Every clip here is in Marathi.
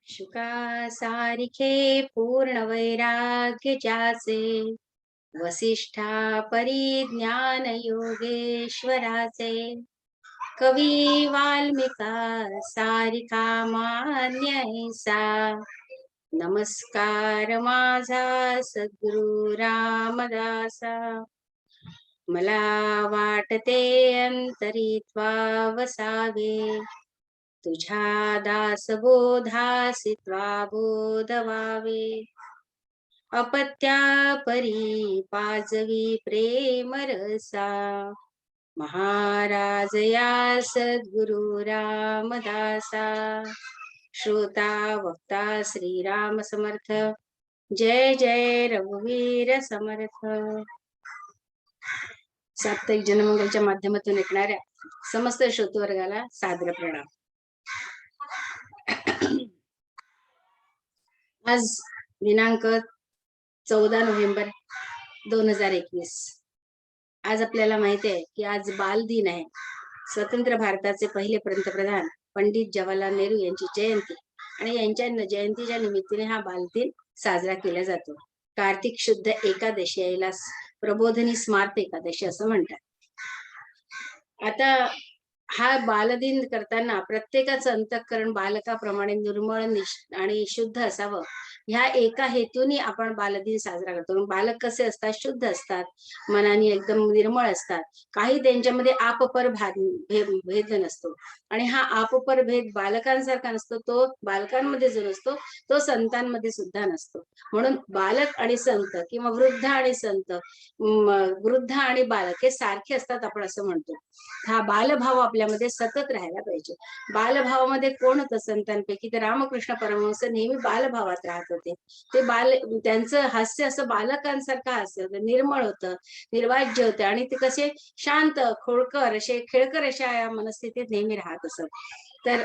शुका सारिखे पूर्ण वैराग्य ज्याचे, वसिष्ठा परिज्ञान योगेश्वराचे, कवी वाल्मिका सारिका मान्य ऐसा, नमस्कार माझा सद्गुरु रामदासा. मला वाटते अंतरित्वा वसावे, तुझ्या दासबोधासी बोध व्हावे. अपत्या परी पाजवी प्रेम रसा, महाराज या सद्गुरु रामदासा. श्रोता वक्ता श्रीराम समर्थ. जय जय रघुवीर समर्थ. साप्ताहिक जनमंगलच्या माध्यमातून ऐकणाऱ्या समस्त श्रोतवर्गाला सादर प्रणाम. आज दिनांक 14 नोव्हेंबर 2021. आज आपल्याला माहिती आहे की आज बाल दिन आहे. स्वतंत्र भारताचे पहिले पंतप्रधान पंडित जवाहरलाल नेहरू यांची जयंती आणि यांच्या जयंतीच्या निमित्ताने हा बाल दिन साजरा केला जातो. कार्तिक शुद्ध एकादशी याला प्रबोधिनी स्मार्त एकादशी असं म्हणतात. आता हा बालदिन करताना प्रत्येकाचं अंतःकरण बालकाप्रमाणे निर्मळ आणि शुद्ध असावं, ह्या एका हेतूने आपण बालदिन साजरा करतो. बालक कसे असतात? शुद्ध असतात, मनाने एकदम निर्मळ असतात. काही त्यांच्यामध्ये आपपर भेद नसतो आणि हा आपपर भेद बालकांसारखा नसतो. तो बालकांमध्ये जो नसतो तो संतांमध्ये सुद्धा नसतो. म्हणून बालक आणि संत किंवा वृद्ध आणि संत, वृद्ध आणि बालक हे सारखे असतात आपण असं म्हणतो. हा बालभाव आपल्यामध्ये सतत राहायला पाहिजे. बालभावामध्ये कोण होतं संतांपैकी? तर रामकृष्ण परमहंस नेहमी बालभावात राहत होते. ते त्यांचं हास्य असं बालकांसारखं हास्य होतं, निर्मळ होतं, निर्वाज्य होतं आणि ते कसे शांत, खोडकर असे, खेळकर अशा मनस्थितीत नेहमी राहत असत. तर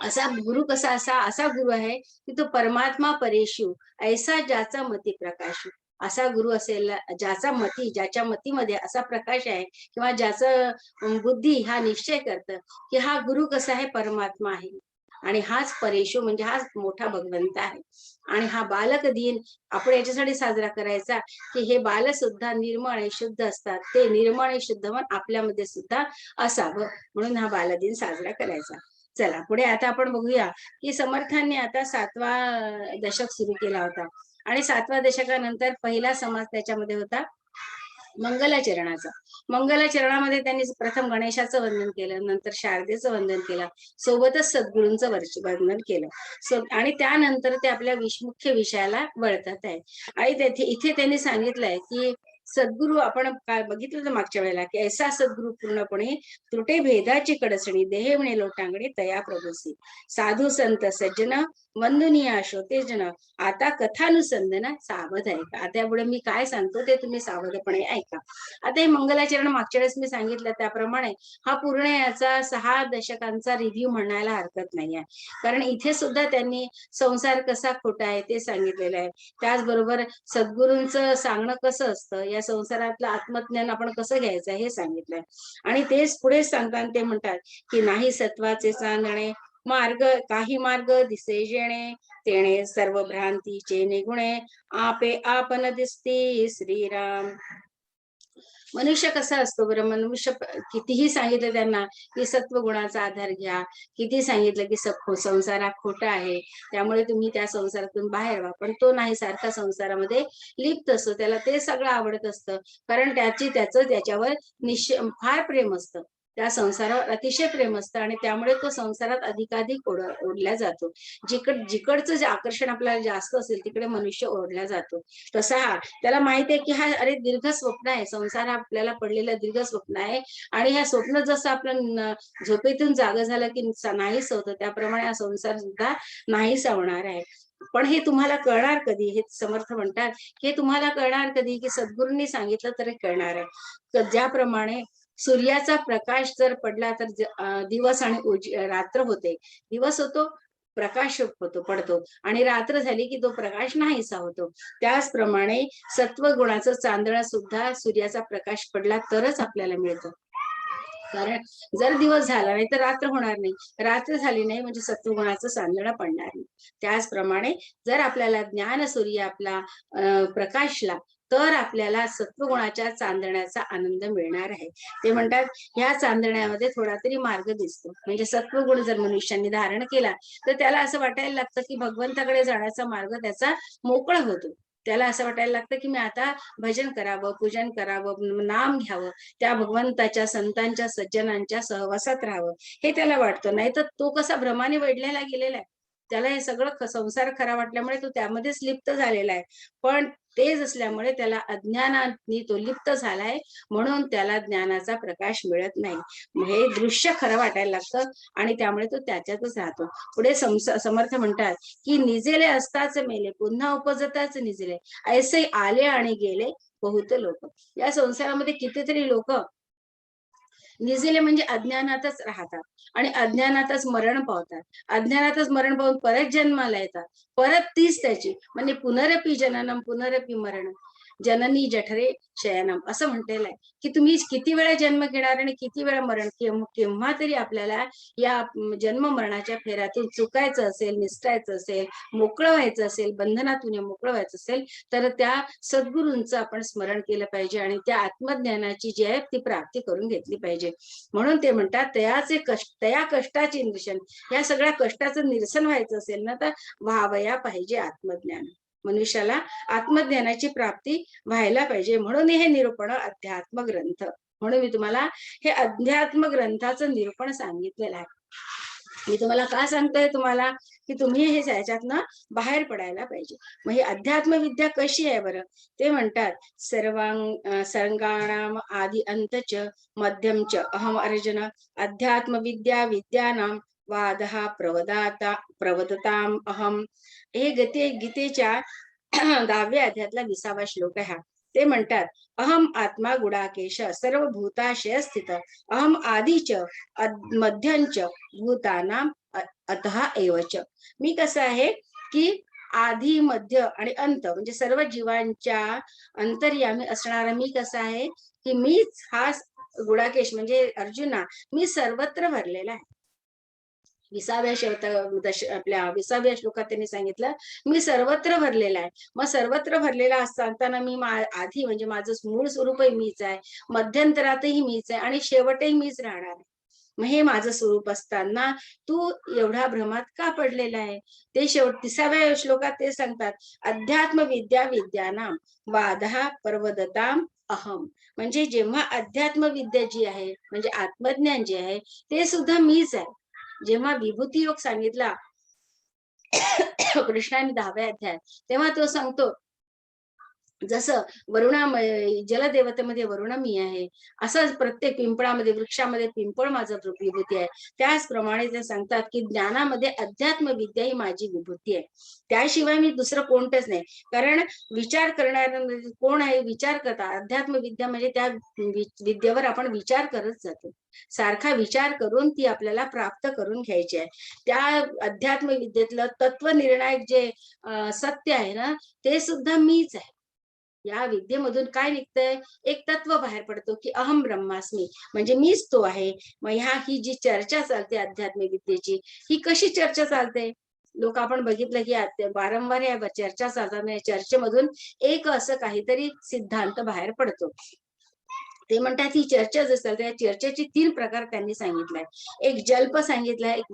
असा गुरु कसा असा गुरु आहे की तो परमात्मा परेशू ऐसा ज्याचा मती प्रकाशू. असा गुरु असेल ज्याच्या मतीमध्ये असा प्रकाश आहे किंवा ज्याचं बुद्धी हा निश्चय करतं की हा गुरु कसा आहे? परमात्मा आहे आणि हाच परेशू म्हणजे हाच मोठा भगवंत आहे. आणि हा बालक दिन आपण याच्यासाठी साजरा करायचा की हे बाल सुद्धा निर्मळ आणि शुद्ध असतात. ते निर्मळ आणि शुद्ध मन आपल्यामध्ये सुद्धा असावं, म्हणून हा बालदिन साजरा करायचा. चला पुढे आता आपण बघूया की समर्थांनी आता 7वा दशक सुरू केला होता आणि 7व्या दशकानंतर पहिला समाज त्याच्यामध्ये होता मंगलाचरणाचा. मंगलाचरणामध्ये त्यांनी प्रथम गणेशाचं वंदन केलं, नंतर शारदेचं वंदन केलं, सोबतच सद्गुरूंचं वंदन केलं आणि त्यानंतर ते आपल्या मुख्य विषयाला वळतात आहे. आणि इथे त्यांनी सांगितलंय की सद्गुरू आपण काय बघितलं तर मागच्या वेळेला की ऐसा सद्गुरू पूर्णपणे त्रुटे भेदाची कडसणी देह म्हणे लोटांगडी तया प्रभूसी, साधू संत सज्जन वंदनीय श्रोते जन आता कथानुसंधान सावध ऐका. आता पुढे मी काय सांगतो ते तुम्ही सावधपणे ऐका. आता हे मंगलाचरण मागच्या वेळेस मी सांगितलं त्याप्रमाणे हा पूर्ण याचा 6 दशकांचा रिव्ह्यू म्हणायला हरकत नाहीये, कारण इथे सुद्धा त्यांनी संसार कसा खोटा आहे ते सांगितलेलं आहे. त्याचबरोबर सद्गुरूंचं सांगणं कसं असतं, या संसारातलं आत्मज्ञान आपण कसं घ्यायचं हे सांगितलंय. आणि तेच पुढे सांगताना ते म्हणतात की नाही सत्वाचे चांदणे काही मार्ग दिसे जेणे, तेणे सर्व भ्रांतीचे निगुणे आपे आपण दिसती श्रीराम. मनुष्य कसा असतो बरं? मनुष्य कितीही सांगितलं त्यांना की सत्व गुणाचा आधार घ्या, किती सांगितलं की संसार हा खोटा आहे, त्यामुळे तुम्ही त्या संसारातून बाहेर व्हा, पण तो नाही, सारखा संसारामध्ये लिप्त असतो. त्याला ते सगळं आवडत असतं, कारण त्याच्यावर फार प्रेम असतं. त्या संसारावर अतिशय प्रेम असतं आणि त्यामुळे तो संसारात अधिकाधिक ओढल्या जातो. जिकडचं जे आकर्षण आपल्याला जास्त असेल तिकडे मनुष्य ओढला जातो. तसा त्याला माहिती आहे की हा अरे दीर्घ स्वप्न आहे, संसार हा आपल्याला पडलेलं दीर्घ स्वप्न आहे आणि ह्या स्वप्न जसं आपलं झोपेतून जाग झालं की नाहीच होतं, त्याप्रमाणे हा संसार सुद्धा नाहीसा होणार आहे. पण हे तुम्हाला कळणार कधी? हे समर्थ म्हणतात हे तुम्हाला कळणार कधी? की सद्गुरूंनी सांगितलं तर कळणार आहे. ज्याप्रमाणे सूर्याचा प्रकाश जर पडला तर दिवस आणि रात्र होते, दिवस होतो, प्रकाश पडतो आणि रात्र झाली की तो प्रकाश नाहीसा होतो. त्याचप्रमाणे सत्व गुणाचं चांदणं सुद्धा सूर्याचा प्रकाश पडला तरच आपल्याला मिळतं. कारण जर दिवस झाला नाही तर रात्र होणार नाही, रात्र झाली नाही म्हणजे सत्वगुणाचं सांधणं पडणार नाही. त्याचप्रमाणे जर आपल्याला ज्ञान सूर्य आपला प्रकाशला तर आपल्याला सत्वगुणाच्या चांदण्याचा आनंद मिळणार आहे. ते म्हणतात ह्या चांदण्यामध्ये थोडा तरी मार्ग दिसतो. म्हणजे सत्वगुण जर मनुष्याने धारण केला तर त्याला असं वाटायला लागतं की भगवंताकडे जाण्याचा मार्ग त्याचा मोकळा होतो. त्याला असं वाटायला लागतं की मी आता भजन करावं, पूजन करावं, नाम घ्यावं, त्या भगवंताच्या, संतांच्या, सज्जनांच्या सहवासात राहावं, हे त्याला वाटतं. नाही तर तो कसा भ्रमाने वेढलेला गेलेला आहे. त्याला हे सगळं संसार खरा वाटल्यामुळे तो त्यामध्येच लिप्त झालेला आहे. पण तेच असल्यामुळे त्याला अज्ञानाने तो लिप्त झालाय, म्हणून त्याला ज्ञानाचा प्रकाश मिळत नाही. हे दृश्य खरं वाटायला लागतं आणि त्यामुळे तो त्याच्यातच राहतो. पुढे समर्थ म्हणतात की निजेले असताच मेले, पुन्हा उपजताच निजले, ऐसे आले आणि गेले बहुत लोक. या संसारामध्ये कितीतरी लोक निजले म्हणजे अज्ञानातच राहतात आणि अज्ञानातच मरण पावतात. अज्ञानातच मरण पावून परत जन्माला येतात, परत तीच त्याची म्हणजे पुनरपी जननम पुनरपी मरण जननी जठरे शयनम असं म्हटलेलं आहे की तुम्ही किती वेळा जन्म घेणार आणि किती वेळा मरण. केव्हा तरी आपल्याला या जन्म मरणाच्या फेऱ्यातून चुकायचं असेल, निसटायचं असेल, मोकळं व्हायचं असेल, बंधनातून मोकळं व्हायचं असेल तर त्या सद्गुरूंचं आपण स्मरण केलं पाहिजे आणि त्या आत्मज्ञानाची जी आहे ती प्राप्ती करून घेतली पाहिजे. म्हणून ते म्हणतात तयाचे कष्ट, तया कष्टाचे निरसन, या सगळ्या कष्टाचं निरसन व्हायचं असेल ना तर व्हावया पाहिजे आत्मज्ञान. मनुष्याला आत्मज्ञानाची प्राप्ती व्हायला पाहिजे. म्हणून हे निरूपण अध्यात्म ग्रंथ, म्हणून मी तुम्हाला हे अध्यात्म ग्रंथाचं निरूपण सांगितलेलं आहे. मी तुम्हाला का सांगतोय तुम्हाला की तुम्ही हे ह्याच्यातनं बाहेर पडायला पाहिजे. मग ही अध्यात्म विद्या कशी आहे बरं? ते म्हणतात सर्वांगाणाम आदि अंतच मध्यम च अहम अर्जुन अध्यात्म विद्या विद्यानाम वादहा प्रवदताम अहम. हे गीतेच्या 10व्या अध्यायातला 20वा श्लोक आहे. ते म्हणतात अहम आत्मा गुडाकेश सर्व भूताशय स्थित अहम आदिच मध्यंच भूतानाम अतः एवच. मी कसं आहे की आधी मध्य आणि अंत म्हणजे सर्व जीवांच्या अंतर्यामी असणारा मी कसं आहे की मीच हा गुडाकेश म्हणजे अर्जुना मी सर्वत्र भरलेला आहे. 20व्या श्लोकात त्यांनी सांगितलं मी सर्वत्र भरलेला आहे. मग सर्वत्र भरलेला असताना मी आधी म्हणजे माझं मूळ स्वरूपही मीच आहे, मध्यंतरातही मीच आहे आणि शेवटही मीच राहणार आहे. मग हे माझं स्वरूप असताना तू एवढा भ्रमात का पडलेला आहे? ते 30व्या श्लोकात ते सांगतात अध्यात्म विद्या विद्यानाम वादहा पर्वदताम अहम. म्हणजे जेव्हा अध्यात्म विद्या जी आहे म्हणजे आत्मज्ञान जे आहे ते सुद्धा मीच आहे. जेव्हा विभूती योग सांगितला कृष्णाने 10व्या अध्यायात तेव्हा तो सांगतो जसं जलदेवतेमध्ये वरुण मी आहे, असंच प्रत्येक पिंपळामध्ये वृक्षामध्ये पिंपळ माझं विभूती आहे. त्याचप्रमाणे ते सांगतात की ज्ञानामध्ये अध्यात्म विद्या ही माझी विभूती आहे. त्याशिवाय मी दुसरं कोणतंच नाही. कारण विचार करणारा कोण आहे? विचार करता. अध्यात्म विद्या म्हणजे त्या विद्येवर आपण विचार करत जातो, सारखा विचार करून ती आपल्याला प्राप्त करून घ्यायची आहे. त्या अध्यात्म विद्येतलं तत्वनिर्णायक जे सत्य आहे ना ते सुद्धा मीच आहे. या विद्येमधून काय निघतंय? एक तत्व बाहेर पडतो की अहम ब्रह्मास्मी म्हणजे मीच तो आहे. मग ही जी चर्चा चालते अध्यात्मिक विद्येची ही कशी चर्चा चालते? लोक आपण बघितलं की वारंवार या चर्चा चालतात. चर्चेमधून एक असं काहीतरी सिद्धांत बाहेर पडतो. ते म्हणतात ही चर्चा जर चालते या चर्चेचे 3 प्रकार त्यांनी सांगितलाय. एक जल्प सांगितलाय, एक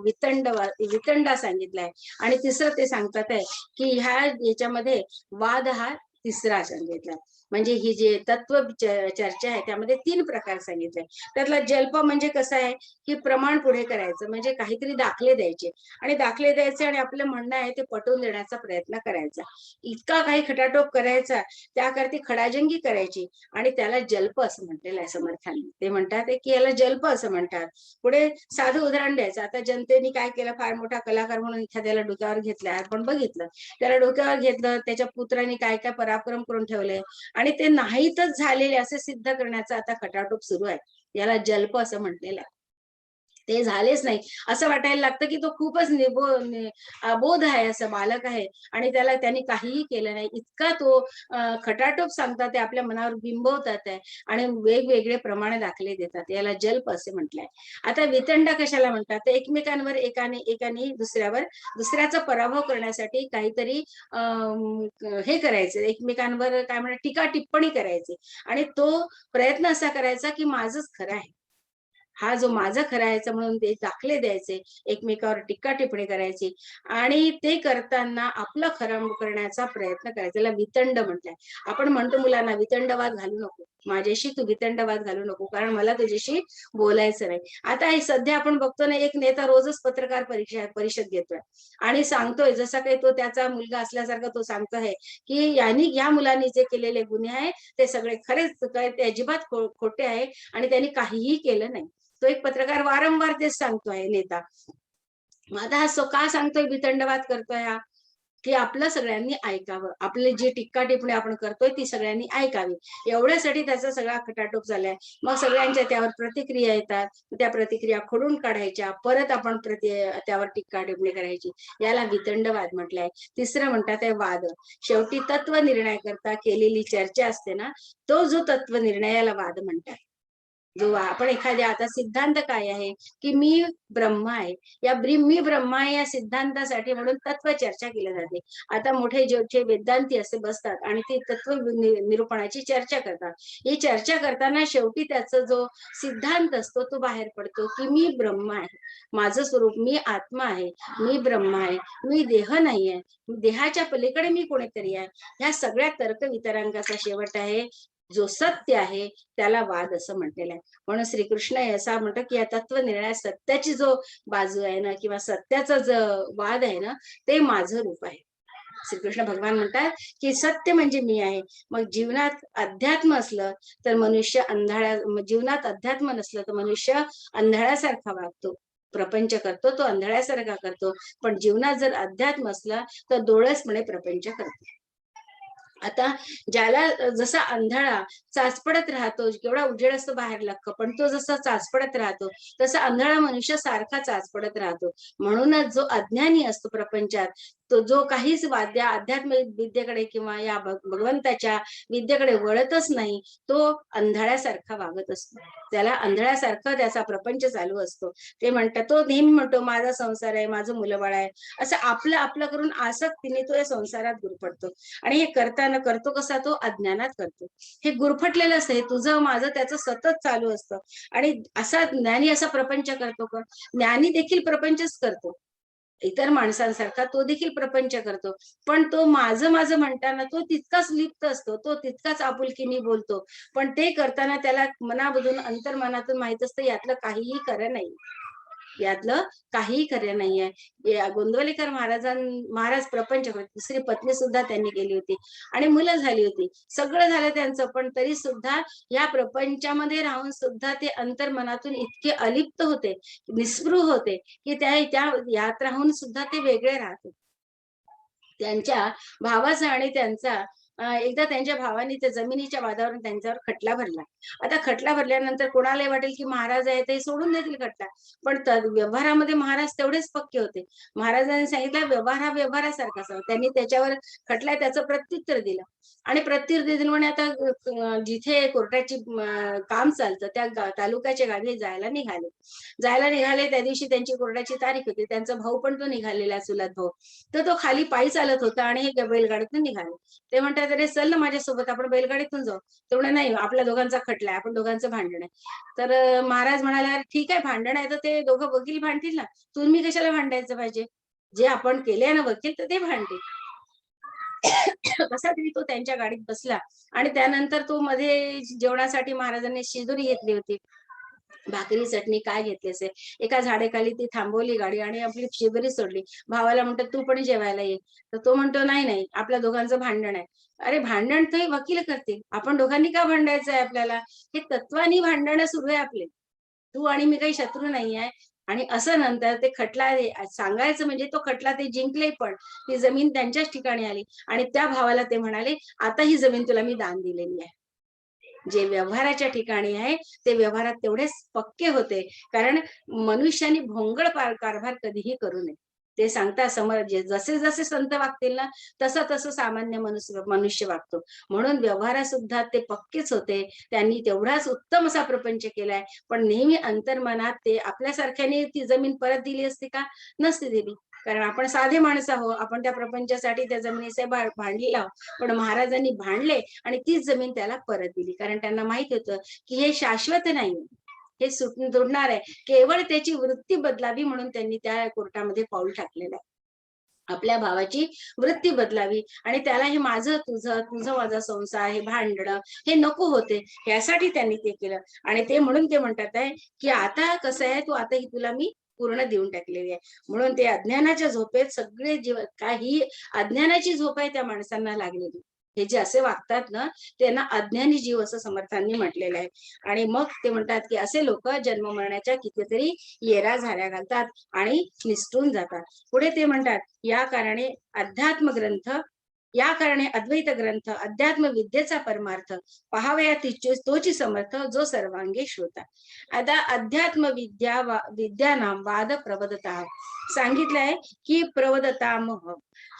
वितंडा सांगितलाय आणि तिसरं ते सांगतात आहे की याच्यामध्ये वाद हा तिसरा सांगितला. म्हणजे ही जे तत्व चर्चा आहे त्यामध्ये 3 प्रकार सांगितले. त्यातला जल्प म्हणजे कसं आहे की प्रमाण पुढे करायचं म्हणजे काहीतरी दाखले द्यायचे आणि दाखले द्यायचे आणि आपलं म्हणणं आहे ते पटवून देण्याचा प्रयत्न करायचा. इतका काही खटाटोप करायचा, त्याकरती खडाजंगी करायची आणि त्याला जल्प असं म्हटलेलं आहे समर्थांनी. ते म्हणतात की याला जल्प असं म्हणतात. पुढे साधं उदाहरण द्यायचं. आता जनतेने काय केलं, फार मोठा कलाकार म्हणून एखाद्याला डोक्यावर घेतला, आपण बघितलं त्याला डोक्यावर घेतलं, त्याच्या पुत्रांनी काय काय पराक्रम करून ठेवले आणि ते नाहीतच झालेले असे सिद्ध करण्याचा आता खटाटोप सुरू आहे. याला जल्प असं म्हटलेलं आहे. ते झालेच नाही. असं वाटायला लागतं की तो खूपच अबोध आहे, असं बालक आहे आणि त्यांनी काहीही केलं नाही. इतका तो खटाटोप सांगतात, ते आपल्या मनावर बिंबवतात आहे आणि वेगवेगळे प्रमाण दाखले देतात. याला जल्प असे म्हटलंय. आता वितंडा कशाला म्हणतात? तर एकमेकांवर एकाने दुसऱ्याचा पराभव करण्यासाठी काहीतरी हे करायचं, एकमेकांवर काय म्हणतात टीका टिप्पणी करायची आणि तो प्रयत्न असा करायचा की माझंच खरं आहे, हा जो माझा खरा आहे म्हणून ते दाखले द्यायचे, एकमेकावर टीका टिप्पणी करायची आणि ते करताना आपलं खरं करण्याचा प्रयत्न करायचा. त्याला वितंड म्हटलंय. आपण म्हणतो मुलांना वितंडवाद घालू नको, माझ्याशी तू वितंडवाद घालू नको, कारण मला तुझ्याशी बोलायचं नाही. आता हे सध्या आपण बघतो ना, एक नेता रोजच पत्रकार परिषद घेतोय आणि सांगतोय, जसा काही तो त्याचा मुलगा असल्यासारखा तो सांगतोय की या मुलांनी जे केलेले गुन्हे आहे ते सगळे खरेच काय, ते अजिबात खोटे आहे आणि त्यांनी काहीही केलं नाही. तो एक पत्रकार वारंवार तेच सांगतोय नेता. मग आता हा का सांगतोय, वितंडवाद करतोय हा, की आपलं सगळ्यांनी ऐकावं, आपले जे टीका टिप्पणी आपण करतोय ती सगळ्यांनी ऐकावी, एवढ्यासाठी त्याचा सगळा खटाटोप झालाय. मग सगळ्यांच्या त्यावर प्रतिक्रिया येतात, त्या प्रतिक्रिया खोडून काढायच्या, परत आपण त्यावर टीका टिप्पणी करायची, याला वितंडवाद म्हटलंय. तिसरं म्हणतात आहे वाद. शेवटी तत्व निर्णय करता केलेली चर्चा असते ना, तो जो तत्व निर्णयाला वाद म्हणतात. जो आपण एखाद्या, आता सिद्धांत काय आहे की मी ब्रह्म आहे, मी ब्रह्म आहे या सिद्धांतासाठी म्हणून तत्व चर्चा केली जाते. आता मोठे जे वेदांती असे बसतात आणि ते तत्व निरूपणाची चर्चा करतात. ही चर्चा करताना शेवटी त्याचा जो सिद्धांत असतो तो बाहेर पडतो की मी ब्रह्म आहे, माझं स्वरूप मी आत्मा आहे, मी ब्रह्म आहे, मी देह नाही आहे, देहाच्या पलीकडे मी कोणीतरी आहे. ह्या सगळ्या तर्क वितरांकाचा शेवट आहे, जो सत्य आहे त्याला वाद असं म्हटलेलं आहे. म्हणून श्रीकृष्ण असा म्हणतो की या तत्व निर्णय सत्याची जो बाजू आहे ना, किंवा सत्याचा जो वाद आहे ना, ते माझं रूप आहे. श्रीकृष्ण भगवान म्हणतात की सत्य म्हणजे मी आहे. मग जीवनात अध्यात्म असलं तर मनुष्य जीवनात अध्यात्म नसलं तर मनुष्य अंधाळ्यासारखा वागतो, प्रपंच करतो, तो अंधाळ्यासारखा करतो. पण जीवनात जर अध्यात्म असला तर डोळसपणे प्रपंच करतो. आता ज्याला जसा अंधाळा चाचपडत राहतो, केवढा उजेड असतो बाहेर लख्ख, पण तो जसा चाचपडत राहतो तसा अंधाळा मनुष्य सारखा चाचपडत राहतो. म्हणूनच जो अज्ञानी असतो प्रपंचात, तो जो काहीच आध्यात्मिक विद्येकडे किंवा या भगवंताच्या विद्येकडे वळतच नाही, तो अंधाळ्यासारखा वागत असतो. त्याला अंधाळ्यासारखा त्याचा प्रपंच चालू असतो. ते म्हणतात, तो नेहमी म्हणतो माझा संसार आहे, माझं मुलंबाळ आहे, असं आपलं आपलं करून आसक्तीने तो या संसारात गुरफटतो. आणि हे करतो कसा, तो अज्ञानात करतो. हे गुरफटलेलं असतं, हे तुझं माझं त्याचं सतत चालू असतं. आणि असा ज्ञानी असा प्रपंच करतो का? ज्ञानी देखील प्रपंचच करतो, इतर माणसांसारखा तो देखील प्रपंच करतो, पण तो माझं माझं म्हणताना तो तितकाच लिप्त असतो, तो तितकाच आपुलकीने बोलतो. पण ते करताना त्याला मनामधून अंतर्मनातून माहित असतं यातलं काहीही खरं नाही, यातलं काहीही खरं नाहीये. गोंदवलेकर महाराज प्रपंच करत, दुसरी पत्नी सुद्धा त्यांनी केली होती आणि मुलं झाली होती, सगळं झालं त्यांचं, पण तरी सुद्धा या प्रपंचामध्ये राहून सुद्धा ते अंतर्मनातून इतके अलिप्त होते, निस्पृह होते की त्या यात राहून सुद्धा ते वेगळे राहते. त्यांच्या भावाचा आणि त्यांचा एकदा त्यांच्या भावाने त्या जमिनीच्या वादावरून त्यांच्यावर खटला भरला. आता खटला भरल्यानंतर कोणालाही वाटेल की महाराज आहे ते सोडून देतील खटला, पण व्यवहारामध्ये महाराज तेवढेच पक्के होते. महाराजांनी सांगितलं व्यवहार हा व्यवहारासारखा असावा. त्यांनी त्याच्यावर खटला त्याचं प्रत्युत्तर दिलं आणि प्रत्युत्तर दिलं म्हणे आता जिथे कोर्टाची काम चालतं त्या तालुक्याच्या गावी जायला निघाले. त्या दिवशी त्यांची कोर्टाची तारीख होती. त्यांचा भाऊ पण तो निघालेला, चुलत भाऊ, तर तो खाली पायी चालत होता आणि हे बैलगाडीतून निघाले. ते म्हणतात अरे चल ना माझ्यासोबत, आपण बैलगाडीतून जाऊ. तेवढे नाही, आपल्या दोघांचा खटला आहे, आपण दोघांचं भांडण आहे. तर महाराज म्हणाले अरे ठीक आहे, भांडण आहे तर ते दोघं वकील भांडतील ना, तुम्ही कशाला भांडायचं पाहिजे, जे आपण केले ना वकील तर ते भांडतील. कसा तरी तो त्यांच्या गाडीत बसला आणि त्यानंतर तो मध्ये जेवणासाठी महाराजांनी शिदोरी घेतली होती, भाकरी चटणी काय घेतली असेल, एका झाडेखाली ती थांबवली गाडी आणि आपली शिदोरी सोडली. भावाला म्हणतात तू पण जेवायला ये, तर तो म्हणतो नाही नाही, आपल्या दोघांचं भांडण आहे. अरे भांडण तर वकील करतील, आपण दोघांनी का भांडायचं आहे आपल्याला, हे तत्वानी भांडणं सुरू आहे आपले, तू आणि मी काही शत्रू नाही आहे. आणि असं नंतर ते खटला सांगायचं म्हणजे तो खटला ते जिंकले, पण ती जमीन त्यांच्याच ठिकाणी आली आणि त्या भावाला ते म्हणाले आता ही जमीन तुला मी दान दिलेली आहे. जे व्यवहाराच्या ठिकाणी आहे ते व्यवहारात तेवढेच पक्के होते, कारण मनुष्याने भोंगळ कारभार कधीही करू नये. ते सांगता समोर जसे जसे संत वागतील ना, तसं तसं सामान्य मनुष्य मनुष्य वागतो. म्हणून व्यवहारात सुद्धा ते पक्केच होते. त्यांनी तेवढाच उत्तम असा प्रपंच केलाय. पण नेहमी अंतर्मनात ते आपल्यासारख्याने ती जमीन परत दिली असती का? नसती दिली. कारण आपण साधे माणसं आहोत. आपण त्या प्रपंचासाठी त्या जमिनीचे भांडलेलो आहोत. पण महाराजांनी भांडले आणि तीच जमीन त्याला परत दिली. कारण त्यांना माहित होतं, की हे शाश्वत नाही. हे सुटणार आहे. केवळ त्याची वृत्ती बदलावी म्हणून त्यांनी त्या कोर्टामध्ये पाऊल टाकलेलं आहे. आपल्या भावाची वृत्ती बदलावी आणि त्याला हे माझं तुझं, तुझं माझा संसार, हे भांडणं हे नको होते. यासाठी त्यांनी ते केलं आणि ते म्हणून ते म्हणतात आहे, की आता कसं आहे, तू आता ही तुला मी पूर्ण देऊन टाकलेली आहे. म्हणून ते अज्ञानाच्या झोपेत सगळे जीव काही अज्ञानाची झोप आहे त्या माणसांना लागलेली. हे जे असे वागतात ना, त्यांना अज्ञानी जीव असं समर्थांनी म्हटलेलं आहे. आणि मग ते म्हणतात, की असे लोक जन्म मरणाच्या कितीतरी येरा झाऱ्या घालतात आणि निसटून जातात. पुढे ते म्हणतात, या कारणे अध्यात्म ग्रंथ, या कारणे अद्वैत ग्रंथ अध्यात्म विद्येचा परमार्थ पहावया तोची समर्थ जो सर्वांगी श्रोता. आता अध्यात्म विद्यानाम वाद प्रवदता सांगितलंय, की प्रवदतामह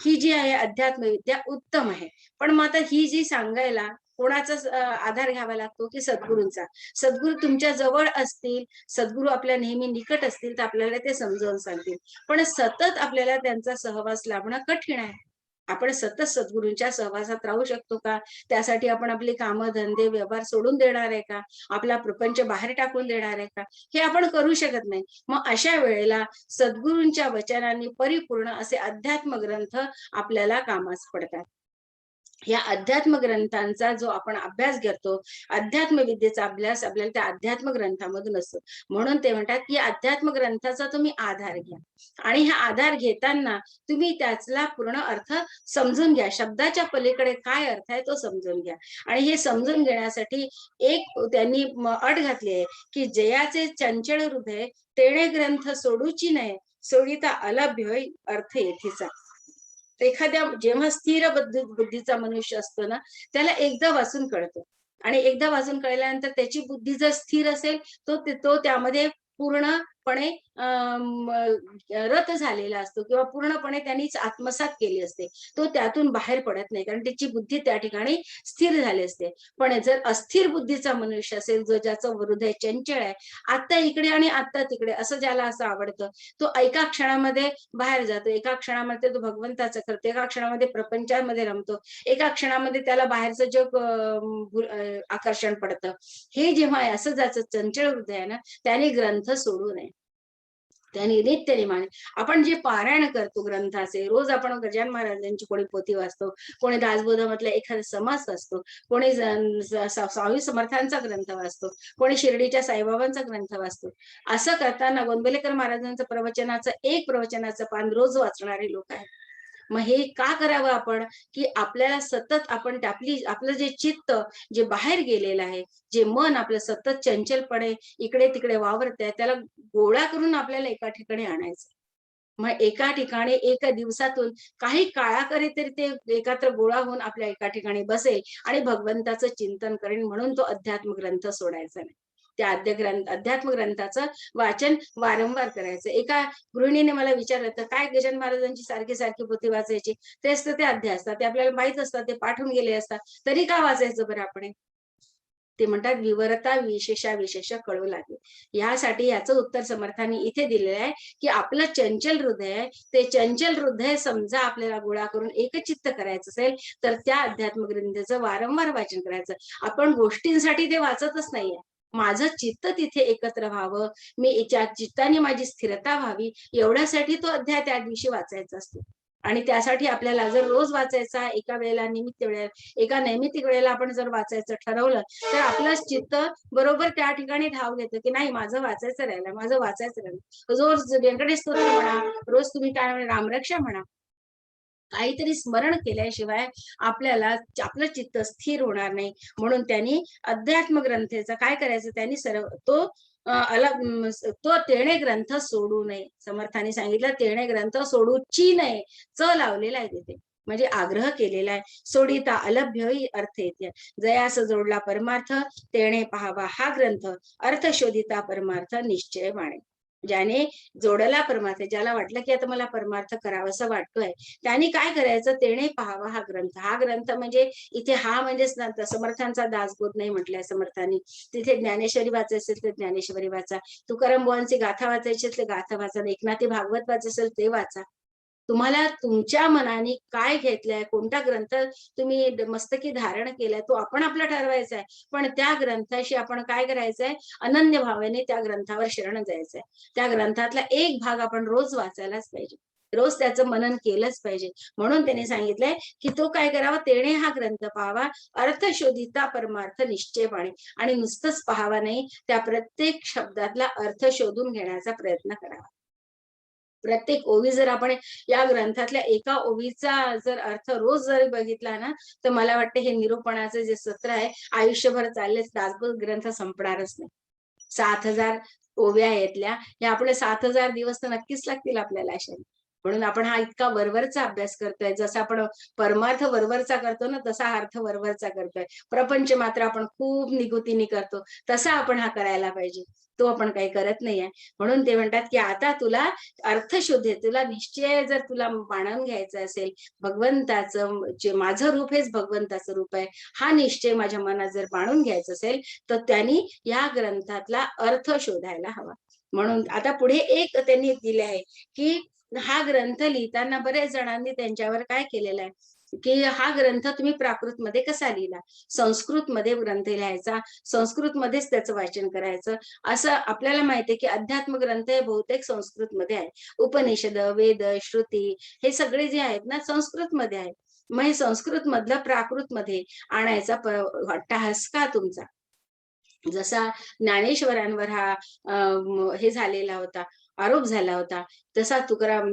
ही जी आहे अध्यात्म विद्या उत्तम आहे. पण मग आता ही जी सांगायला कोणाचा आधार घ्यावा लागतो, की सद्गुरूंचा. सद्गुरू तुमच्या जवळ असतील, सद्गुरू आपल्या नेहमी निकट असतील तर आपल्याला ते समजावून सांगतील. पण सतत आपल्याला त्यांचा सहवास लाभणं कठीण आहे. आपण सतत सद्गुरूंच्या सहवासात राहू शकतो का? त्यासाठी आपण आपली कामं, धंदे, व्यवहार सोडून देणार आहे का? आपला प्रपंच बाहेर टाकून देणार आहे का? हे आपण करू शकत नाही. मग अशा वेळेला सद्गुरूंच्या वचनांनी परिपूर्ण असे अध्यात्म ग्रंथ आपल्याला कामास पडतात. या अध्यात्म ग्रंथांचा जो आपण अभ्यास घेतो, अध्यात्म विद्येचा अभ्यास आपल्याला त्या अध्यात्म ग्रंथामधून असतो. म्हणून ते म्हणतात, की अध्यात्म ग्रंथाचा तुम्ही आधार घ्या आणि हा आधार घेताना तुम्ही त्याचा पूर्ण अर्थ समजून घ्या. शब्दाच्या पलीकडे काय अर्थ आहे तो समजून घ्या. आणि हे समजून घेण्यासाठी एक त्यांनी अट घातली आहे, की जयाचे चंचल हृदय तेणे ग्रंथ सोडूची नये, सोडिता अलभ्य अर्थ येथेचा. एखाद्या जेव्हा स्थिर बुद्धीचा मनुष्य असतो ना, त्याला एकदा वाचून कळतं आणि एकदा वाचून कळल्यानंतर त्याची बुद्धी जर स्थिर असेल, तो त्यामध्ये पूर्णपणे रत झालेला असतो किंवा पूर्णपणे त्यांनीच आत्मसात केली असते. तो त्यातून बाहेर पडत नाही, कारण त्याची बुद्धी त्या ठिकाणी स्थिर झाली असते. पण जर अस्थिर बुद्धीचा मनुष्य असेल, जो ज्याचं हृदय चंचल आहे, आता इकडे आणि आता तिकडे असं ज्याला असं आवडतं, तो एका क्षणामध्ये बाहेर जातो, एका क्षणामध्ये तो भगवंताचं करतो, एका क्षणामध्ये प्रपंचामध्ये रमतो, एका क्षणामध्ये त्याला बाहेरचं जग आकर्षण पडतं. हे जेव्हा असं ज्याचं चंचल हृदय आहे ना, त्याने ग्रंथ सोडू नये. त्याने नित्य नेमाने आपण जे पारायण करतो ग्रंथाचे, रोज आपण गजानन महाराजांची कोणी पोथी वाचतो, कोणी दासबोधामधला एखादा समास वाचतो, कोणी स्वामी समर्थांचा ग्रंथ वाचतो, कोणी शिर्डीच्या साईबाबांचा ग्रंथ वाचतो. असं करताना गोंदवलेकर महाराजांचं एक प्रवचनाचं पान रोज वाचणारे लोक आहेत. मग हे का करावं आपण, की आपल्याला सतत आपण आपलं जे चित्त जे बाहेर गेलेलं आहे, जे मन आपलं सतत चंचलपणे इकडे तिकडे वावरत आहे, त्याला गोळा करून आपल्याला एका ठिकाणी आणायचं. मग एका ठिकाणी एका दिवसातून काही काळाकरी तरी ते एकत्र गोळा होऊन आपल्या एका ठिकाणी बसेल आणि भगवंताचं चिंतन करेल. म्हणून तो अध्यात्म ग्रंथ सोडायचा नाही. त्या अध्यात्म ग्रंथाचं वाचन वारंवार करायचं. एका गृहिणीने मला विचारलं, तर काय गजानन महाराजांची सारखी सारखी पोथी वाचायची? तेच तर ते अध्याय असतात, ते आपल्याला माहित असतात, ते पाठवून गेले असतात, तरी का वाचायचं बरं आपण? ते म्हणतात, विवरता विशेष कळू लागेल. यासाठी याचं उत्तर समर्थांनी इथे दिलेलं आहे, की आपलं चंचल हृदय आहे, ते चंचल हृदय समजा आपल्याला गोळा करून एकचित्त करायचं असेल, तर त्या अध्यात्म ग्रंथाचं वारंवार वाचन करायचं. आपण गोष्टींसाठी ते वाचतच नाहीये. माझं चित्त तिथे एकत्र व्हावं, मी त्या चित्ताने माझी स्थिरता व्हावी, एवढ्यासाठी तो अध्याय त्या दिवशी वाचायचा असतो. आणि त्यासाठी आपल्याला जर रोज वाचायचा, एका नैमित्तिक वेळेला आपण जर वाचायचं ठरवलं, तर आपलं चित्त बरोबर त्या ठिकाणी धाव घेतं, की नाही माझं वाचायचं राहिलं. रोज व्यंकटेश स्तोत्र म्हणा, रोज तुम्ही काय म्हणा, रामरक्षा म्हणा. काहीतरी स्मरण केल्याशिवाय आपल्याला आपलं चित्त स्थिर होणार नाही. म्हणून त्यांनी अध्यात्म ग्रंथाचं काय करायचं, त्यांनी तो तेणे ग्रंथ सोडू नये. समर्थांनी सांगितलं, तेणे ग्रंथ सोडूची नये. लावलेला आहे तिथे. म्हणजे आग्रह केलेला आहे. सोडिता अलभ्य अर्थ येते. जयास जोडला परमार्थ तेणे पाहावा हा ग्रंथ, अर्थ शोधिता परमार्थ निश्चय माने. ज्याने जोडला परमार्थ, ज्याला वाटलं की आता मला परमार्थ करावासा वाटतोय, त्यांनी काय करायचं, तेणे पाहावा हा ग्रंथ. हा ग्रंथ म्हणजे इथे हा म्हणजेच समर्थांचा दासबोध नाही म्हटलंय समर्थांनी. तिथे ज्ञानेश्वरी वाचायची असेल तर ज्ञानेश्वरी वाचा, तुकाराम बुवांची गाथा वाचायची असेल तर गाथा वाचा, एकनाथी भागवत वाचायचं असेल ते वाचा. तुम्हाला तुमच्या मनाने काय घेतलंय, कोणता ग्रंथ तुम्ही मस्तकी धारण केलाय, तो आपण आपला ठरवायचा आहे. पण त्या ग्रंथाशी आपण काय करायचंय, अनन्य भावाने त्या ग्रंथावर शरण जायचंय. त्या ग्रंथातला एक भाग आपण रोज वाचायलाच पाहिजे, रोज त्याचं मनन केलंच पाहिजे. म्हणून त्यांनी सांगितलंय की तो काय करावा, तेणे हा ग्रंथ पाहावा, अर्थ शोधिता परमार्थ निश्चयपणे. आणि नुसतंच पाहावा नाही, त्या प्रत्येक शब्दातला अर्थ शोधून घेण्याचा प्रयत्न करावा. प्रत्येक ओवी जर आपण या ग्रंथातल्या एका ओवीचा जर अर्थ रोज जर बघितला ना, तर मला वाटतं हे निरूपणाचे जे सत्र आहे आयुष्यभर चाललेच, दासबोध ग्रंथ संपणारच नाही. 7,000 ओव्या आहेत हे आपले 7,000 दिवस तर नक्कीच लागतील आपल्याला अशा. म्हणून आपण हा इतका वरवरचा अभ्यास करतोय. जसं आपण परमार्थ वरवरचा करतो ना, तसा अर्थ वरवरचा करतोय. प्रपंच मात्र आपण खूप निगुतीने करतो, तसा आपण हा करायला पाहिजे. तो आपण काही करत नाहीये. म्हणून ते म्हणतात की आता तुला अर्थ शोधे, तुला निश्चय जर तुला मानून घ्यायचा असेल, भगवंताचं जे माझं रूप हेच भगवंताचं रूप आहे, हा निश्चय माझ्या मनात जर मानून घ्यायचा असेल, तर त्यांनी या ग्रंथातला अर्थ शोधायला हवा. म्हणून आता पुढे एक त्यांनी दिले आहे की हा ग्रंथ लिहिताना बरेच जणांनी त्यांच्यावर काय केलेलं आहे की हा ग्रंथ तुम्ही प्राकृतमध्ये कसा लिहिला, संस्कृतमध्ये ग्रंथ लिहायचा, संस्कृतमध्येच त्याचं वाचन करायचं. असं आपल्याला माहितीये की अध्यात्म ग्रंथ हे बहुतेक संस्कृतमध्ये आहे. उपनिषद, वेद, श्रुती हे सगळे जे आहेत ना संस्कृतमध्ये आहेत. मग हे संस्कृत मधलं प्राकृत मध्ये आणायचा अट्टहास का तुमचा? जसा ज्ञानेश्वरांवर हा हे झालेला होता, आरोप झाला होता, तसा तुकाराम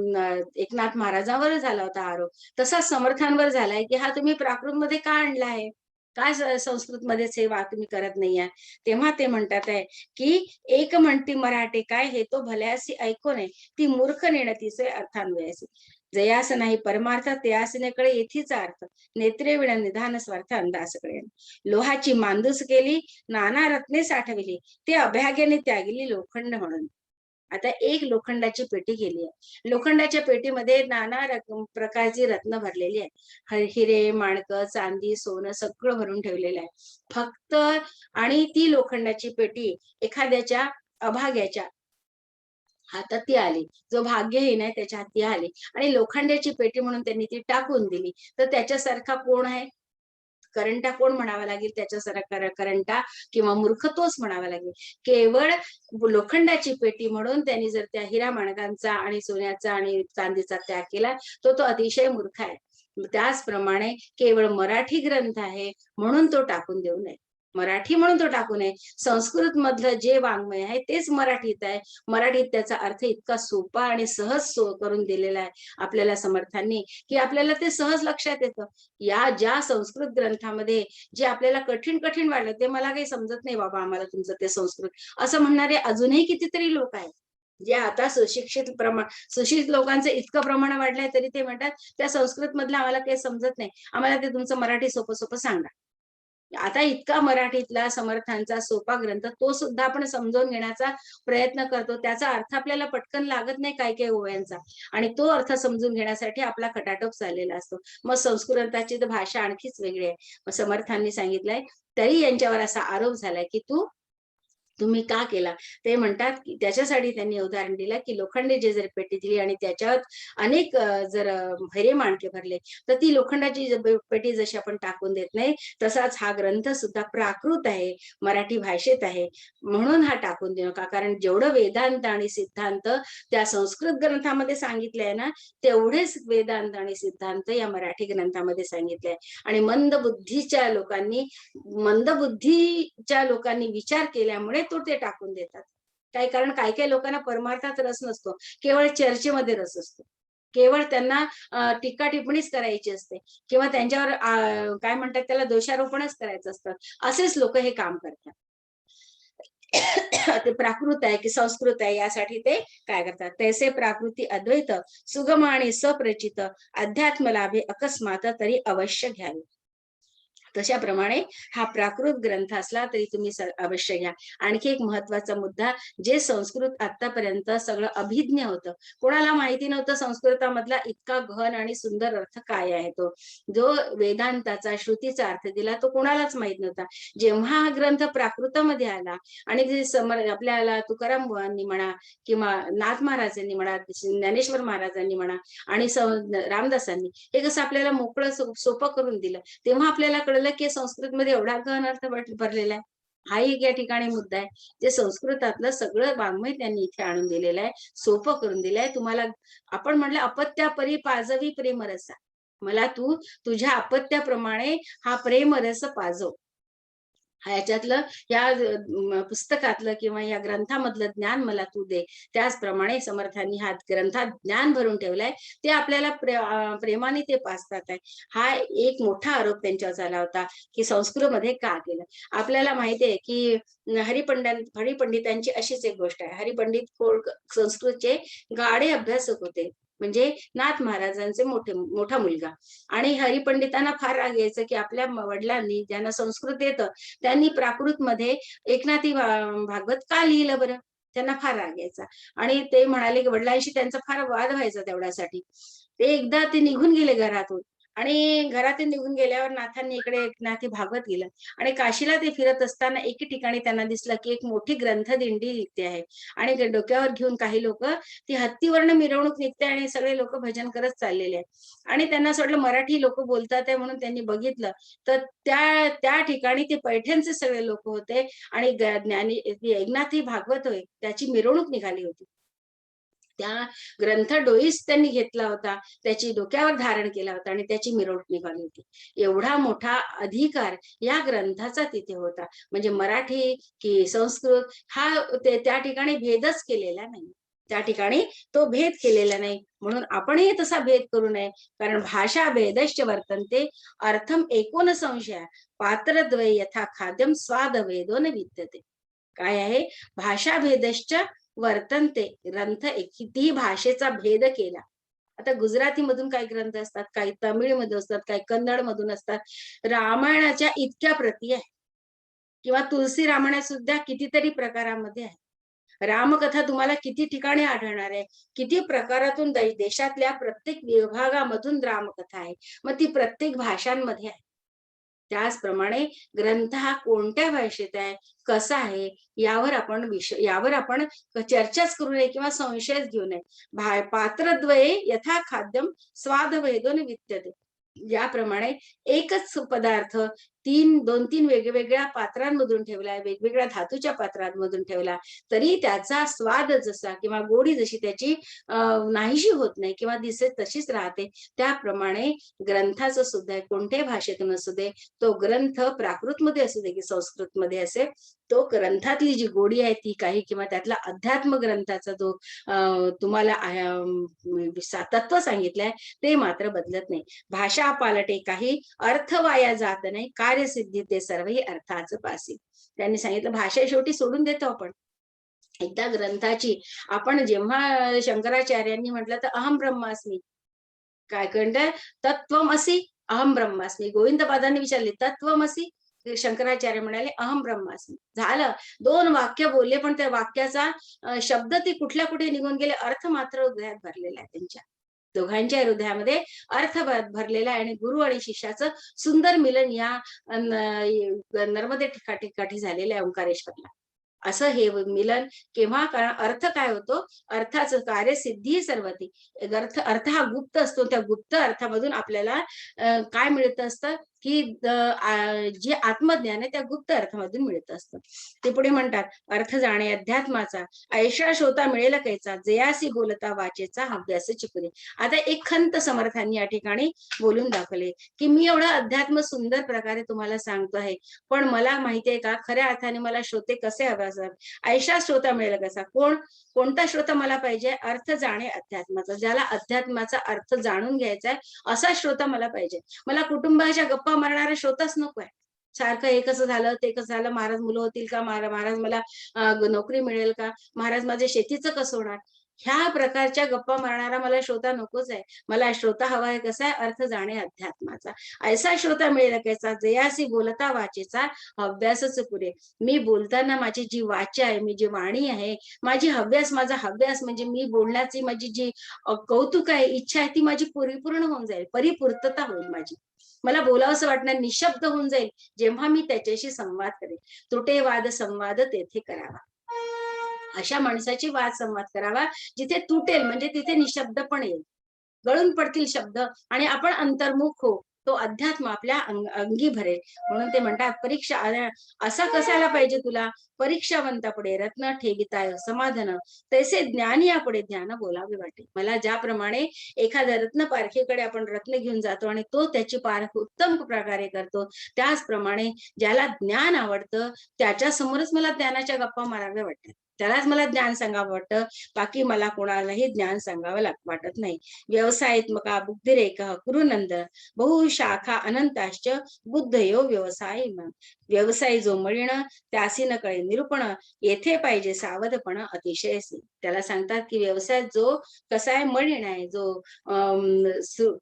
एकनाथ महाराजांवर झाला होता आरोप, तसा समर्थांवर झालाय की हा तुम्ही प्राकृतमध्ये का आणला आहे, काय संस्कृतमध्येच हे तुम्ही करत नाहीये. तेव्हा ते म्हणतात आहे की एक म्हणती मराठी काय हे तो भल्यासी ऐको नये, ती मूर्ख नेणतीचे अर्थान्वयासी. जयास नाही परमार्थ त्यासनेकडे येथीचा अर्थ, नेत्रे विण निधान स्वार्थ अंदासकडे. लोहाची मांदूस केली, नाना रत्ने साठविली, ते अभ्याग्याने त्यागली लोखंड म्हणून. आता एक लोखंडाची पेटी गेली आहे, लोखंडाच्या पेटीमध्ये नाना प्रकारची रत्न भरलेली आहे, हिरे, माणकं, चांदी, सोनं सगळं भरून ठेवलेलं आहे. फक्त आणि ती लोखंडाची पेटी एखाद्याच्या अभाग्याच्या हातात ती आली, जो भाग्यहीन आहे त्याच्या हाती आली आणि लोखंडाची पेटी म्हणून त्यांनी ती टाकून दिली. तर त्याच्यासारखा कोण आहे, करंटा कोण म्हणावा लागेल, त्याच्यासारखा करंटा किंवा मूर्ख तोच म्हणावा लागेल. केवळ लोखंडाची पेटी म्हणून त्यांनी जर त्या हिरा माणकांचा आणि सोन्याचा आणि चांदीचा त्याग केला, तो तो अतिशय मूर्ख आहे. त्याचप्रमाणे केवळ मराठी ग्रंथ आहे म्हणून तो टाकून देऊ नये, मराठी म्हणून तो टाकू नये. संस्कृत मधलं जे वाङ्मय आहे तेच मराठीत आहे. मराठीत त्याचा अर्थ इतका सोपा आणि सहज करून दिलेला आहे आपल्याला समर्थांनी, की आपल्याला ते सहज लक्षात येतं. या ज्या संस्कृत ग्रंथामध्ये जे आपल्याला कठीण कठीण वाटलं, ते मला काही समजत नाही बाबा, आम्हाला तुमचं ते संस्कृत, असं म्हणणारे अजूनही कितीतरी लोक आहेत. जे आता सुशिक्षित लोकांचं इतकं प्रमाण वाढलंय तरी ते म्हणतात त्या संस्कृत मधलं आम्हाला काही समजत नाही, आम्हाला ते तुमचं मराठी सोपं सोपं सांगा. आता इतका मराठीतला समर्थांचा सोपा ग्रंथ तो सुद्धा आपण समजून घेण्याचा प्रयत्न करतो, त्याचा अर्थ आपल्याला पटकन लागत नाही काही काही ओव्यांचा, आणि तो अर्थ समजून घेण्यासाठी आपला खटाटोप चाललेला असतो. मग संस्कृताची तर भाषा आणखीच वेगळी आहे. मग समर्थांनी सांगितलंय, तरी यांच्यावर असा आरोप झालाय की तुम्ही का केला. ते म्हणतात की त्याच्यासाठी त्यांनी उदाहरण दिलं की लोखंडी जे जर पेटी दिली आणि त्याच्यात अनेक जर हिरे माणके भरले, तर ती लोखंडाची पेटी जशी आपण टाकून देत नाही, तसाच हा ग्रंथ सुद्धा प्राकृत आहे, मराठी भाषेत आहे, म्हणून हा टाकून देऊ नका. कारण जेवढं वेदांत आणि सिद्धांत त्या संस्कृत ग्रंथामध्ये सांगितलंय ना, तेवढेच वेदांत आणि सिद्धांत या मराठी ग्रंथामध्ये सांगितलंय. आणि मंदबुद्धीच्या लोकांनी विचार केल्यामुळे तो ते टाकून देतात. काय कारण काही काही लोकांना परमार्थात रस नसतो, केवळ चर्चेमध्ये रस असतो, केवळ त्यांना टीका टिप्पणीच करायची असते किंवा त्यांच्यावर काय म्हणतात त्याला दोषारोपणच करायचं असतं. असेच लोक हे काम करतात. ते प्राकृत आहे की संस्कृत आहे यासाठी ते काय करतात. तैसे प्राकृती अद्वैत सुगम आणि सप्रचित अध्यात्म लाभे अकस्मात तरी अवश्य घ्यावे. तशाप्रमाणे हा प्राकृत ग्रंथ असला तरी तुम्ही अवश्य घ्या. आणखी एक महत्वाचा मुद्दा, जे संस्कृत आतापर्यंत सगळं अभिज्ञ होतं, कोणाला माहिती नव्हतं संस्कृतामधला इतका घन आणि सुंदर अर्थ काय आहे. तो जो वेदांताचा श्रुतीचा अर्थ दिला तो कोणालाच माहित नव्हता. जेव्हा हा ग्रंथ प्राकृतामध्ये आला आणि आपल्याला तुकाराम बुवांनी म्हणा किंवा नाथ महाराजांनी म्हणा, ज्ञानेश्वर महाराजांनी म्हणा आणि रामदासांनी हे कसं आपल्याला मोकळं सोपं करून दिलं, तेव्हा आपल्याला कळलं की संस्कृत मध्ये एवढा गहन अर्थ भरलेला आहे. हा एक या ठिकाणी मुद्दा आहे. जे संस्कृतातलं सगळं वाङ्मय त्यांनी इथे आणून दिलेलं आहे, सोपं करून दिलंय. तुम्हाला आपण म्हटलं अपत्यापरी पाजवी प्रेमरसा, मला तू तुझ्या अपत्याप्रमाणे हा प्रेमरस पाजव. ह्याच्यातलं या पुस्तकातलं किंवा या ग्रंथामधलं ज्ञान मला तू दे. त्याचप्रमाणे समर्थांनी हा ग्रंथात ज्ञान भरून ठेवलंय, ते आपल्याला प्रेमाने ते पाजतात आहे. हा एक मोठा आरोप त्यांच्यावर झाला होता की संस्कृतमध्ये का केलं. आपल्याला माहितीये की हरिपंडितांची अशीच एक गोष्ट आहे. हरिपंडित संस्कृतचे गाढे अभ्यासक होते, म्हणजे नाथ महाराजांचे मोठा मुलगा. आणि हरिपंडितांना फार राग यायचं की आपल्या वडिलांनी ज्यांना संस्कृत येतं त्यांनी प्राकृत मध्ये एकनाथी भागवत का लिहिलं बरं. त्यांना फार राग यायचा आणि ते म्हणाले की वडिलांशी त्यांचा फार वाद व्हायचा तेवढ्यासाठी. ते एकदा ते निघून गेले घरातून आणि घरातून निघून गेल्यावर नाथांनी इकडे एकनाथी भागवत गेलं आणि काशीला ते फिरत असताना एके ठिकाणी त्यांना दिसलं की एक मोठी ग्रंथदिंडी निघते आहे आणि डोक्यावर घेऊन काही लोक ती हत्तीवरनं मिरवणूक निघते आणि सगळे लोक भजन करत चाललेले आहेत. आणि त्यांना असं वाटलं मराठी लोक बोलतात आहे म्हणून त्यांनी बघितलं तर त्या ठिकाणी ते पैठणचे सगळे लोक होते आणि एकनाथी भागवत होय त्याची मिरवणूक निघाली होती. त्या ग्रंथ डोईस त्यांनी घेतला होता, त्याची डोक्यावर धारण केला होता आणि त्याची मिरवणूक निघाली होती. एवढा मोठा अधिकार या ग्रंथाचा तिथे होता. म्हणजे मराठी की संस्कृत हा त्या ठिकाणी भेदच केलेला नाही. त्या ठिकाणी तो भेद केलेला नाही. म्हणून आपणही तसा भेद करू नये. कारण भाषा भेदश्च वर्तन्ते अर्थम एकोन संशय पात्रद्वय यथा खाद्यम स्वाद भेदो न विद्यते. काय आहे, भाषा भेदश्च वर्तनते ग्रंथ कितीही भाषेचा भेद केला. आता गुजराती मधून काही ग्रंथ असतात, काही तमिळ मध्ये असतात, काही कन्नड मधून असतात. रामायणाच्या इतक्या प्रती आहे किंवा तुलसी रामायणात सुद्धा कितीतरी प्रकारामध्ये आहे. रामकथा तुम्हाला किती ठिकाणी आढळणार आहे, किती प्रकारातून देशातल्या प्रत्येक विभागामधून रामकथा आहे. मग ती प्रत्येक भाषांमध्ये आहे. त्याचप्रमाणे ग्रंथ हा कोणत्या भाषेत आहे, कसा आहे, यावर आपण चर्चाच करू नये किंवा संशयच घेऊ नये. पात्रद्वये यथा खाद्यम स्वाद भेदोन विद्यते. याप्रमाणे एकच पदार्थ दोन तीन वेगवेगळ्या पात्रांमधून ठेवलाय, वेगवेगळ्या धातूच्या पात्रांमधून ठेवला तरी त्याचा स्वाद जसा किंवा गोडी जशी त्याची नाहीशी होत नाही किंवा दिसे तशीच राहते. त्याप्रमाणे ग्रंथाचं सुद्धा कोणत्याही भाषेतून असू दे, तो ग्रंथ प्राकृत मध्ये असू दे की संस्कृत मध्ये असे, तो ग्रंथातली जी गोडी आहे ती काही किंवा त्यातला अध्यात्म ग्रंथाचा जो तुम्हाला तत्व सांगितलंय ते मात्र बदलत नाही. भाषा पालटे काही अर्थ वाया जात नाही, कार्यसिद्धी ते सर्वही अर्थाच पासी. त्यांनी सांगितलं भाषा शेवटी सोडून देतो आपण. एकदा ग्रंथाची आपण जेव्हा शंकराचार्यांनी म्हटलं तर अहम ब्रह्मास्मी, काय म्हणतात तत्वमसी अहम ब्रह्मास्मी. गोविंदपादांनी विचारले तत्वमसी, शंकराचार्य म्हणाले अहम ब्रह्मास्मी. झालं, 2 वाक्य बोलले पण त्या वाक्याचा शब्द ती कुठल्या कुठे निघून गेले, अर्थ मात्र हृदयात भरलेला आहे. त्यांच्या दोघांच्या हृदयामध्ये अर्थ भरलेला आहे आणि गुरु आणि शिष्याचं सुंदर मिलन या नर्मदे ठिकाठी झालेलं आहे ओंकारेश्वरला. असं हे मिलन केव्हा, कारण अर्थ काय होतो, अर्थाचं कार्य सिद्धी सर्वती. अर्थ हा गुप्त असतो. त्या गुप्त अर्थामधून आपल्याला काय मिळत असतं की जे आत्मज्ञान आहे त्या गुप्त अर्थामधून मिळत असतं. ते पुढे म्हणतात अर्थ जाणे अध्यात्माचा ऐशा शोता मिळेल कैचा, जयासी बोलता वाचेचा अभ्यास चिपुरे. आता एक खंत समर्थांनी या ठिकाणी बोलून दाखवले की मी एवढं अध्यात्म सुंदर प्रकारे तुम्हाला सांगतो आहे, पण मला माहितीये का खऱ्या अर्थाने मला श्रोते कसे हवे असतात. ऐशा श्रोता मिळेल कसा, कोणता श्रोता मला पाहिजे, अर्थ जाणे अध्यात्माचा, ज्याला अध्यात्माचा अर्थ जाणून घ्यायचा आहे असा श्रोता मला पाहिजे. मला कुटुंबाच्या गप्पा मारणारा श्रोताच नको आहे. सारखं हे कसं झालं, ते कसं झालं, महाराज मुलं होतील का, महाराज मला नोकरी मिळेल का, महाराज माझ्या शेतीचं कसं होणार, ह्या प्रकारच्या गप्पा मारणारा मला श्रोता नकोच आहे. मला श्रोता हवा आहे कसा आहे, अर्थ जाणे अध्यात्माचा. ऐसा श्रोता मिळेल कैसा, जयासी बोलता वाचेचा अभ्यासच पुरे. मी बोलताना माझी जी वाचा आहे, मी जी वाणी आहे, माझा हव्यास म्हणजे मी बोलण्याची माझी जी कौतुक आहे, इच्छा आहे, ती माझी परिपूर्ण होऊन जाईल, परिपूर्तता होईल माझी. मला बोलावंसं वाटणार, निशब्द होऊन जाईल जेव्हा मी त्याच्याशी संवाद करेन. तुटे वाद संवाद तेथे करावा. अशा माणसाची वाद संवाद करावा जिथे तुटेल, म्हणजे तिथे निशब्द पण येईल, गळून पडतील शब्द आणि आपण अंतर्मुख हो, तो अध्यात्म आपल्या अंगी भरेल. म्हणून ते म्हणतात परीक्षा असा कसायला पाहिजे तुला, परीक्षावंतापुढे रत्न ठेविताय समाधान, तैसे ज्ञानी यापुढे ज्ञान बोलावे वाटे. मला ज्याप्रमाणे एखाद्या रत्न पारखीकडे आपण रत्न घेऊन जातो आणि तो त्याची पारख उत्तम प्रकारे करतो, त्याचप्रमाणे ज्याला ज्ञान आवडतं त्याच्या समोरच मला ज्ञानाच्या गप्पा माराव्या वाटतात, त्यालाच मला ज्ञान सांगावं वाटतं. बाकी मला कोणालाही ज्ञान सांगावं वाटत नाही. व्यवसायात्मका बुद्धिरेख कुरुनंद बहुशाखा अनंताश्च बुद्धयो व्यवसाय. व्यवसाय जो मळीण त्यासी न कळे निरूपण, येथे पाहिजे सावधपण अतिशय. त्याला सांगतात की व्यवसाय जो कसा आहे, मळीण आहे, जो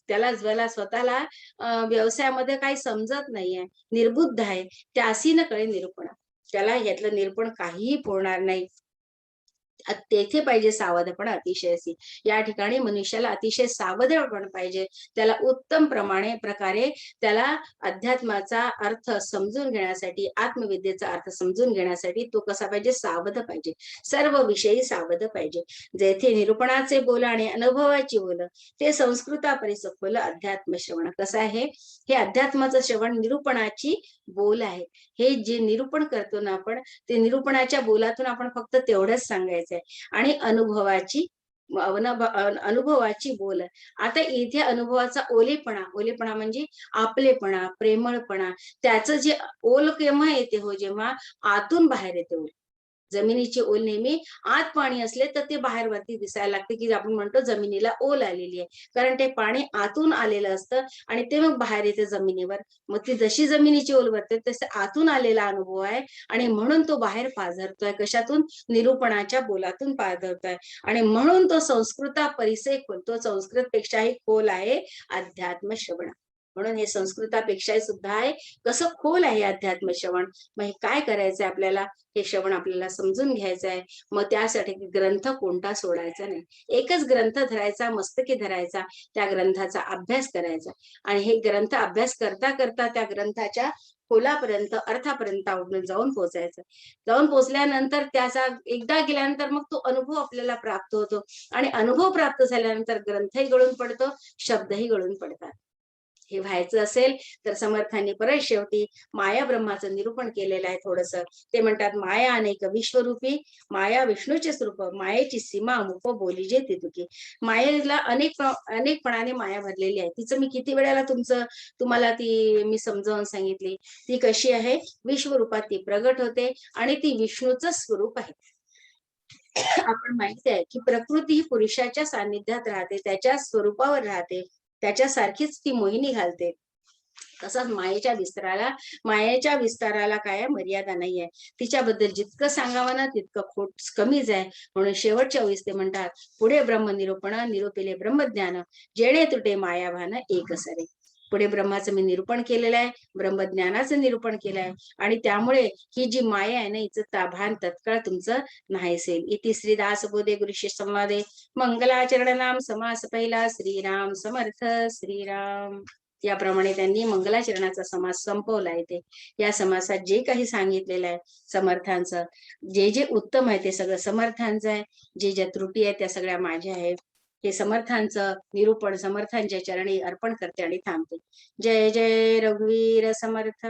त्याला स्वतःला व्यवसायामध्ये काही समजत नाहीये, निर्बुद्ध आहे, त्यासी न कळे निरूपण, त्याला यातलं निरूपण काहीही पुरणार नाही. तेथे पाहिजे सावधपण अतिशयसी. या ठिकाणी मनुष्याला अतिशय सावधपण पाहिजे. त्याला उत्तम प्रकारे त्याला अध्यात्माचा अर्थ समजून घेण्यासाठी, आत्मविद्येचा अर्थ समजून घेण्यासाठी तो कसा पाहिजे, सावध पाहिजे, सर्व विषयी सावध पाहिजे. जेथे निरूपणाचे बोल आणि अनुभवाची बोल, ते संस्कृता परिसखोल अध्यात्म श्रवण. कसं आहे हे अध्यात्माचं श्रवण, निरूपणाची बोल आहे. हे जे निरूपण करतो ना आपण, ते निरूपणाच्या बोलातून आपण फक्त तेवढंच सांगायचंय. आणि अनुभवाची बोल. आता इथे अनुभवाचा ओलेपणा म्हणजे आपलेपणा, प्रेमळपणा, त्याचं जे ओल केव्हा येते हो, जेव्हा आतून बाहेर येते ओल. जमिनीची ओल नेहमी आत पाणी असले तर ते बाहेर वरती दिसायला लागते, की आपण म्हणतो जमिनीला ओल आलेली आहे, कारण ते पाणी आतून आलेलं असतं आणि ते मग बाहेर येते जमिनीवर. मग ती जशी जमिनीची ओल भरते तसे आतून आलेला अनुभव आहे आणि म्हणून तो बाहेर पाझरतोय. कशातून, निरूपणाच्या बोलातून पाझरतोय. आणि म्हणून तो संस्कृता परिसे खोल, तो संस्कृत पेक्षाही खोल आहे अध्यात्म श्रवण. म्हणून हे संस्कृतापेक्षाही सुद्धा आहे कसं खोल आहे अध्यात्म श्रवण. मग हे काय करायचंय आपल्याला, हे श्रवण आपल्याला समजून घ्यायचं आहे. मग त्यासाठी ग्रंथ कोणता सोडायचा नाही, एकच ग्रंथ धरायचा, मस्तकी धरायचा, त्या ग्रंथाचा अभ्यास करायचा. आणि हे ग्रंथ अभ्यास करता करता त्या ग्रंथाच्या खोलापर्यंत, अर्थापर्यंत जाऊन पोहोचायचं. जाऊन पोहोचल्यानंतर त्याचा एकदा गेल्यानंतर मग तो अनुभव आपल्याला प्राप्त होतो. आणि अनुभव प्राप्त झाल्यानंतर ग्रंथही गळून पडतो, शब्दही गळून पडतात. हे व्हायचं असेल तर समर्थांनी परत शेवटी माया ब्रह्माचं निरूपण केलेलं आहे थोडस. ते म्हणतात माया अनेक विश्वरूपी, माया विष्णूचे स्वरूप, मायेची सीमा अमुक बोलीजे तितुकी. मायेला अनेकपणाने माया भरलेली आहे. तिचं मी किती वेळेला तुम्हाला ती मी समजावून सांगितली. ती कशी आहे, विश्वरूपात ती प्रगट होते आणि ती विष्णूचं स्वरूप आहे. आपण माहिती आहे की प्रकृती ही पुरुषाच्या सान्निध्यात राहते, त्याच्या स्वरूपावर राहते, त्याच्यासारखीच ती मोहिनी घालते. तसंच मायेच्या विस्ताराला काय मर्यादा नाहीये. तिच्याबद्दल जितकं सांगावं ना तितकं खोट कमीच आहे. म्हणून शेवटच्या वेळेस ते म्हणतात पुढे ब्रह्मनिरूपण निरूपिले ब्रह्मज्ञान, जेणे तुटे मायाभान एक सरे. पुढे ब्रह्माचं मी निरूपण केलेलं आहे, ब्रह्मज्ञानाचं निरूपण केलं आहे. आणि त्यामुळे ही जी माया आहे ना, हिचं भान तत्काळ तुमचं नाहीसेल. इति श्रीदास बोधे गुरुशी संवादे मंगलाचरण नाम समास पहिला. श्रीराम समर्थ श्रीराम. याप्रमाणे त्यांनी मंगलाचरणाचा समास संपवला आहे. ते या समासात जे काही सांगितलेलं आहे समर्थांचं, जे जे उत्तम आहे ते सगळं समर्थांचं आहे, जे ज्या त्रुटी आहेत त्या सगळ्या माझ्या आहेत. हे समर्थांचं निरूपण समर्थांच्या चरणी अर्पण करते आणि थांबते. जय जय रघुवीर समर्थ.